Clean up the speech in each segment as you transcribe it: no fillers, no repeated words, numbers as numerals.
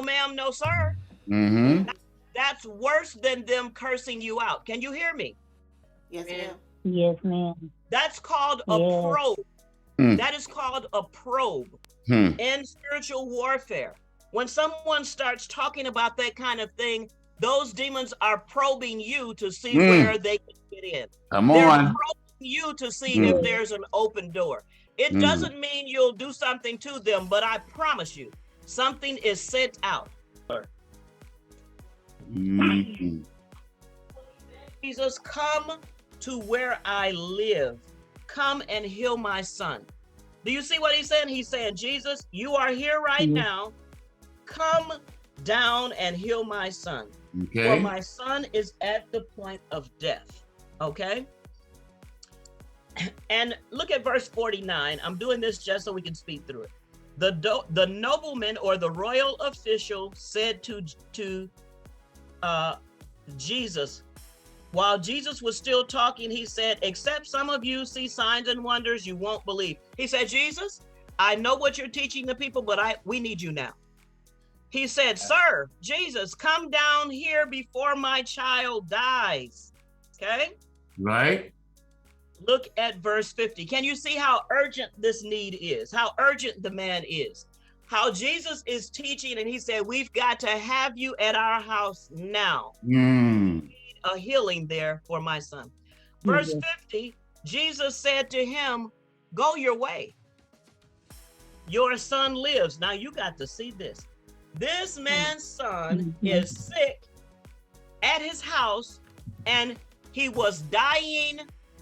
no ma'am, no sir. Mm-hmm. That's worse than them cursing you out. Can you hear me? Yes, ma'am. Yes, ma'am. That's called a Yes. probe. Hmm. That is called a probe Hmm. in spiritual warfare. When someone starts talking about that kind of thing, those demons are probing you to see where they can get in. Come They're on. probing you to see if there's an open door. It doesn't mean you'll do something to them, but I promise you, something is sent out. Mm-hmm. Jesus, come to where I live. Come and heal my son. Do you see what he's saying? He's saying, Jesus, you are here right now. Come down and heal my son. Okay. For my son is at the point of death. Okay? And look at verse 49. I'm doing this just so we can speed through it. The nobleman or the royal official said to Jesus, while Jesus was still talking, he said, except some of you see signs and wonders, you won't believe. He said, Jesus, I know what you're teaching the people, but we need you now. He said, sir, Jesus, come down here before my child dies. Okay? Right. Look at verse 50. Can you see how urgent this need is? How urgent the man is? How Jesus is teaching, and he said, we've got to have you at our house now. A healing there for my son. Verse 50, Jesus said to him, go your way. Your son lives. Now you got to see this. This man's son is sick at his house, and he was dying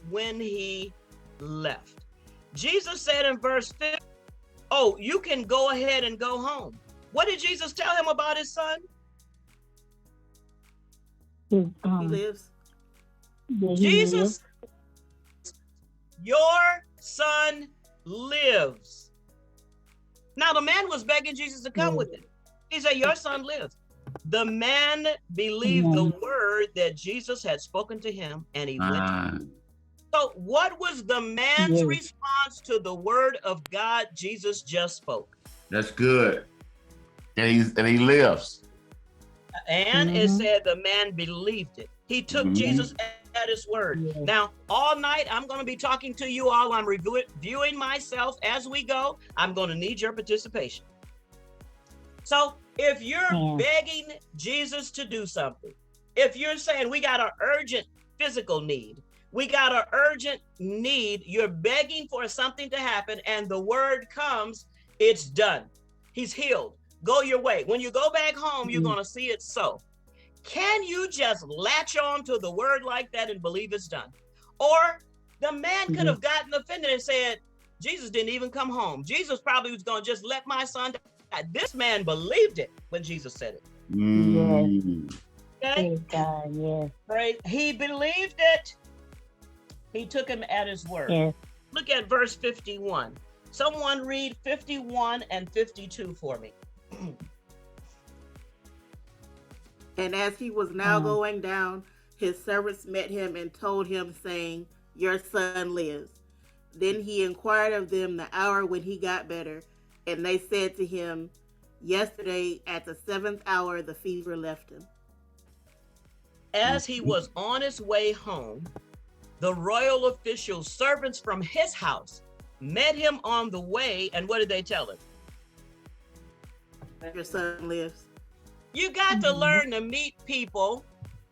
when he left. Jesus said in verse 50, oh, you can go ahead and go home. What did Jesus tell him about his son? He lives. Jesus, your son lives. Now the man was begging Jesus to come with him. He said, your son lives. The man believed the word that Jesus had spoken to him, and he went. So what was the man's response to the word of God Jesus just spoke? That's good. And he lives. And it said the man believed it. He took Jesus at his word. Now, all night, I'm going to be talking to you all. I'm reviewing myself as we go. I'm going to need your participation. So if you're begging Jesus to do something, if you're saying we got an urgent physical need, we got an urgent need, you're begging for something to happen, and the word comes, it's done. He's healed. Go your way. When you go back home, you're going to see it so. Can you just latch on to the word like that and believe it's done? Or the man could have gotten offended and said, Jesus didn't even come home. Jesus probably was going to just let my son die. This man believed it when Jesus said it. Okay? Right? He believed it. He took him at his word. Look at verse 51. Someone read 51 and 52 for me. And as he was now going down, his servants met him and told him, saying, your son lives. Then he inquired of them the hour when he got better. And they said to him, yesterday at the 7th hour, the fever left him. As he was on his way home, the royal officials, servants from his house, met him on the way. And what did they tell him? Your son lives. You got to learn to meet people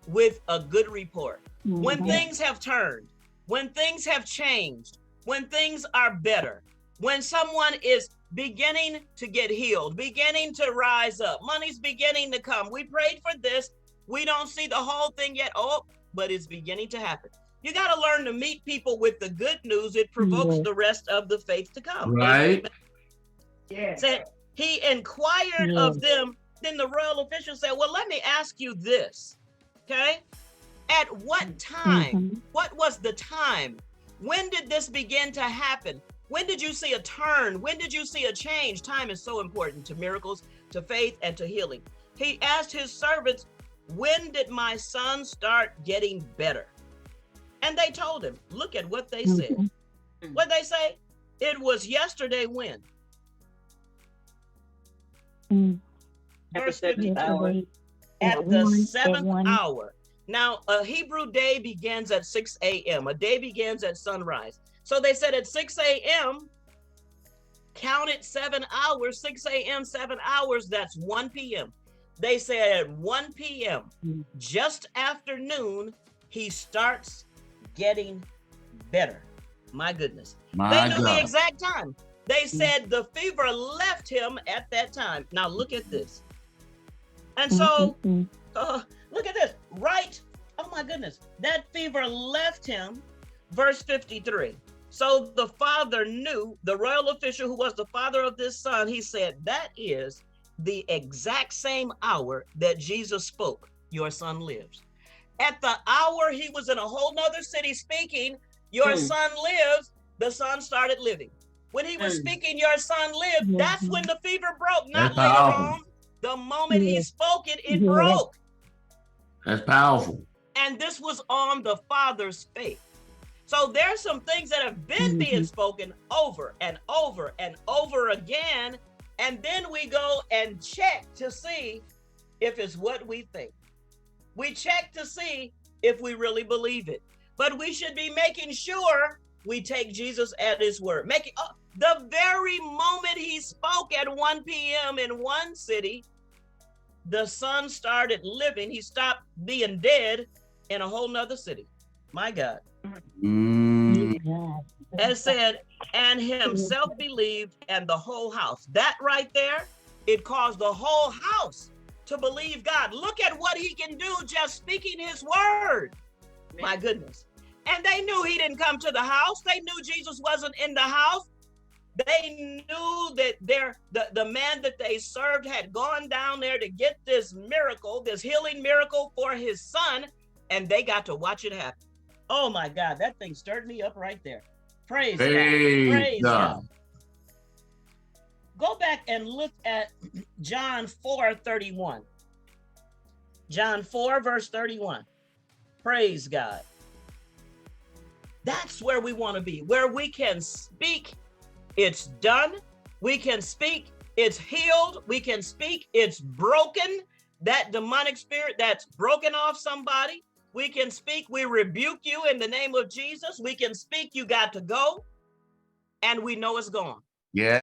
with a good report. When things have turned, when things have changed, when things are better, when someone is beginning to get healed, beginning to rise up, money's beginning to come. We prayed for this. We don't see the whole thing yet. Oh, but it's beginning to happen. You got to learn to meet people with the good news. It provokes the rest of the faith to come. Right. Said he inquired of them. Then the royal official said, well, let me ask you this. Okay. At what time? What was the time? When did this begin to happen? When did you see a turn? When did you see a change? Time is so important to miracles, to faith, and to healing. He asked his servants, when did my son start getting better? And they told him, look at what they said. What they say? It was yesterday when? verse 52. At the seventh hour. Now, a Hebrew day begins at 6 a.m. A day begins at sunrise. So they said at 6 a.m., counted 7 hours, 6 a.m., 7 hours, that's 1 p.m. They said at 1 p.m., just after noon, he starts getting better. My goodness. They knew the exact time. They said the fever left him at that time. Now look at this. And so, look at this, right? Oh my goodness, that fever left him, verse 53. So the father knew, the royal official who was the father of this son, he said, that is the exact same hour that Jesus spoke, your son lives. At the hour he was in a whole nother city speaking, your son lives, the son started living. When he was speaking, your son lived, that's when the fever broke, not later on. The moment he spoke it, it broke. That's powerful. And this was on the Father's faith. So there's some things that have been being spoken over and over and over again. And then we go and check to see if it's what we think. We check to see if we really believe it. But we should be making sure we take Jesus at his word. The very moment he spoke at 1 p.m. in one city, the son started living. He stopped being dead in a whole nother city. My God. It said, and himself believed, and the whole house. That right there, it caused the whole house to believe God. Look at what he can do just speaking his word. My goodness. And they knew he didn't come to the house. They knew Jesus wasn't in the house. They knew that the man that they served had gone down there to get this miracle, this healing miracle for his son, and they got to watch it happen. Oh my God, that thing stirred me up right there. Praise God. Praise God. Go back and look at John 4:31. John 4, verse 31. Praise God. That's where we want to be, where we can speak, it's done. We can speak, it's healed. We can speak, it's broken. That demonic spirit that's broken off somebody. We can speak, we rebuke you in the name of Jesus. We can speak, you got to go. And we know it's gone. Yeah.